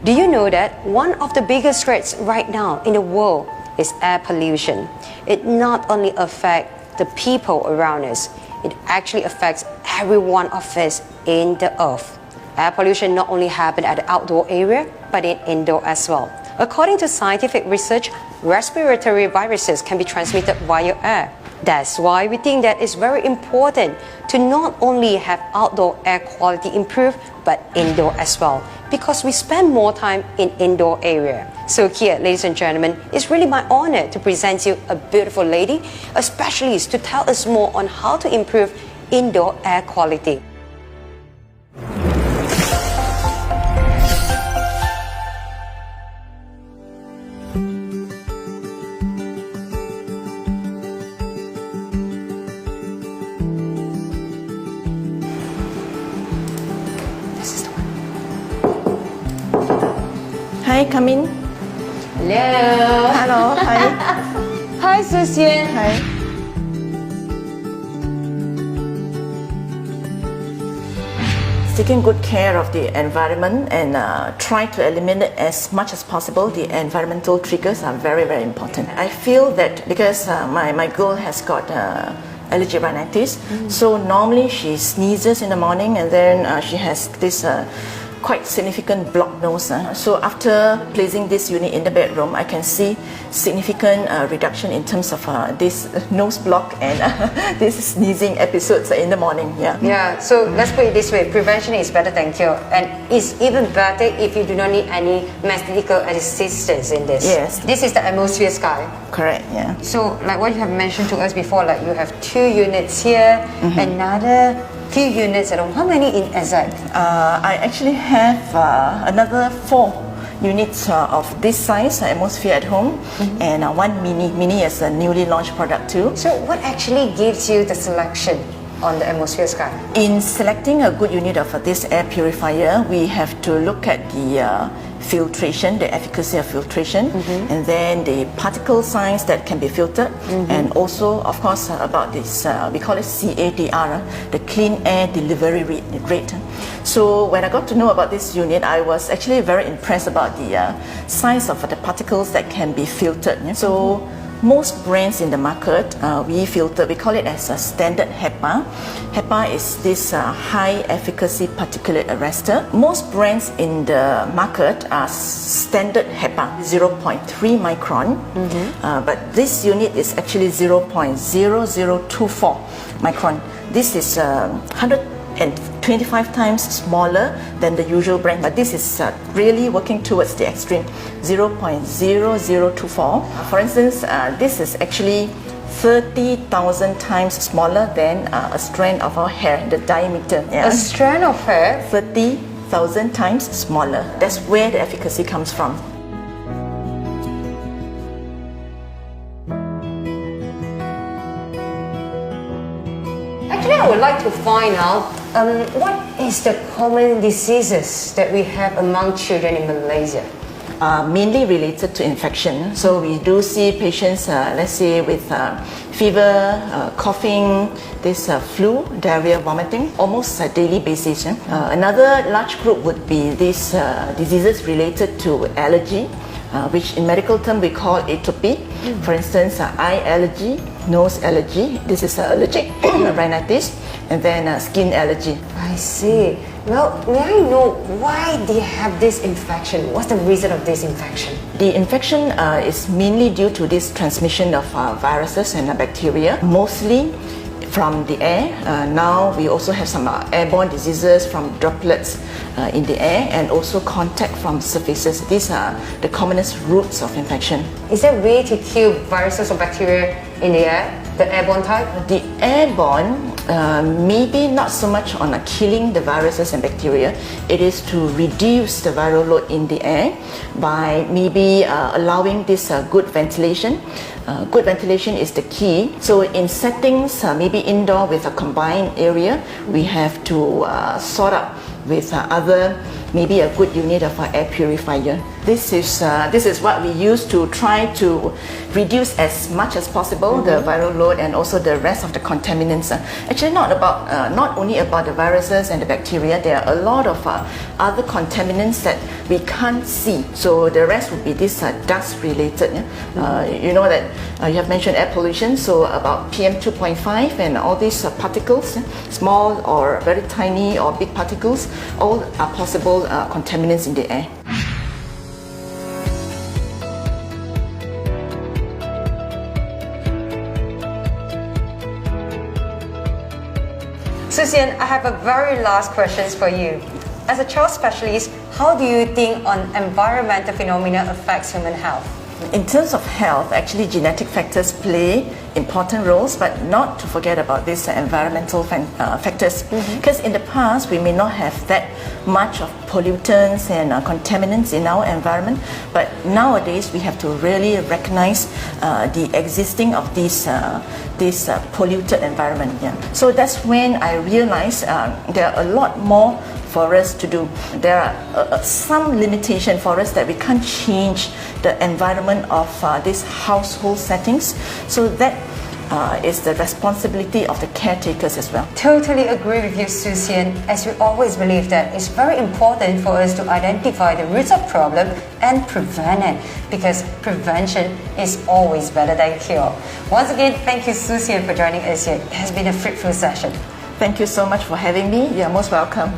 Do you know that one of the biggest threats right now in the world is air pollution? It not only affects the people around us, it actually affects every one of us in the earth. Air pollution not only happens at the outdoor area, but in indoor as well. According to scientific research, respiratory viruses can be transmitted via air. That's why we think that it's very important to not only have outdoor air quality improve, but indoor as well, because we spend more time in indoor area. So here, ladies and gentlemen, it's really my honor to present you a beautiful lady, a specialist to tell us more on how to improve indoor air quality. Hi, come in. Hello. Hello, hi. Hi, Susian. Hi. Taking good care of the environment and try to eliminate as much as possible the environmental triggers are very, very important. I feel that because my girl has got allergy rhinitis, so normally she sneezes in the morning and then she has this quite significant blocked nose. So after placing this unit in the bedroom, I can see significant reduction in terms of this nose block and this sneezing episodes in the morning. Yeah, so let's put it this way, prevention is better than cure, and it's even better if you do not need any medical assistance in this. Yes. This is the atmosphere sky. Correct, yeah. So like what you have mentioned to us before, like you have 2 units here, another few units at home. How many in exact? I actually have another 4 units of this size atmosphere at home, and one mini is a newly launched product too. So what actually gives you the selection on the atmosphere sky? In selecting a good unit of this air purifier, we have to look at the filtration, the efficacy of filtration, and then the particle size that can be filtered, and also of course about this, we call it CADR, the clean air delivery rate. So when I got to know about this unit, I was actually very impressed about the size of the particles that can be filtered. So most brands in the market, we call it as a standard HEPA. HEPA is this high efficacy particulate arrestor. Most brands in the market are standard HEPA, 0.3 micron, but this unit is actually 0.0024 micron. This is 125 times smaller than the usual brand, but this is really working towards the extreme, 0.0024. For instance, this is actually 30,000 times smaller than a strand of our hair, the diameter. A strand of hair? 30,000 times smaller. That's where the efficacy comes from. Actually, I would like to find out what is the common diseases that we have among children in Malaysia? Mainly related to infection. So we do see patients, let's say with fever, coughing, this flu, diarrhea, vomiting, almost a daily basis. Another large group would be these diseases related to allergy, which in medical term we call atopy. For instance, eye allergy, nose allergy, this is allergic rhinitis, and then skin allergy. I see. Well, may I know why they have this infection? What's the reason of this infection? The infection is mainly due to this transmission of viruses and bacteria, mostly from the air. Now we also have some airborne diseases from droplets in the air, and also contact from surfaces. These are the commonest routes of infection. Is there a way to kill viruses or bacteria in the air, the airborne type? The airborne, maybe not so much on killing the viruses and bacteria. It is to reduce the viral load in the air by maybe allowing this good ventilation. Good ventilation is the key. So in settings, maybe indoor with a combined area, we have to sort out with other maybe a good unit of air purifier. This is what we use to try to reduce as much as possible the viral load and also the rest of the contaminants. Actually, not only about the viruses and the bacteria. There are a lot of other contaminants that we can't see. So the rest would be this dust related. You know that you have mentioned air pollution. So about PM 2.5 and all these particles, small or very tiny or big particles, all are possible contaminants in the air. Susian, I have a very last question for you. As a child specialist, how do you think on environmental phenomena affects human health? In terms of health, actually genetic factors play important roles, but not to forget about these environmental factors. Because in the past, we may not have that much of pollutants and contaminants in our environment, but nowadays we have to really recognize the existing of this polluted environment. So that's when I realized there are a lot more for us to do. There are some limitation for us that we can't change the environment of these household settings. So that is the responsibility of the caretakers as well. Totally agree with you, Susian, as we always believe that it's very important for us to identify the roots of problem and prevent it, because prevention is always better than cure. Once again, thank you, Susian, for joining us here. It has been a fruitful session. Thank you so much for having me. You are most welcome.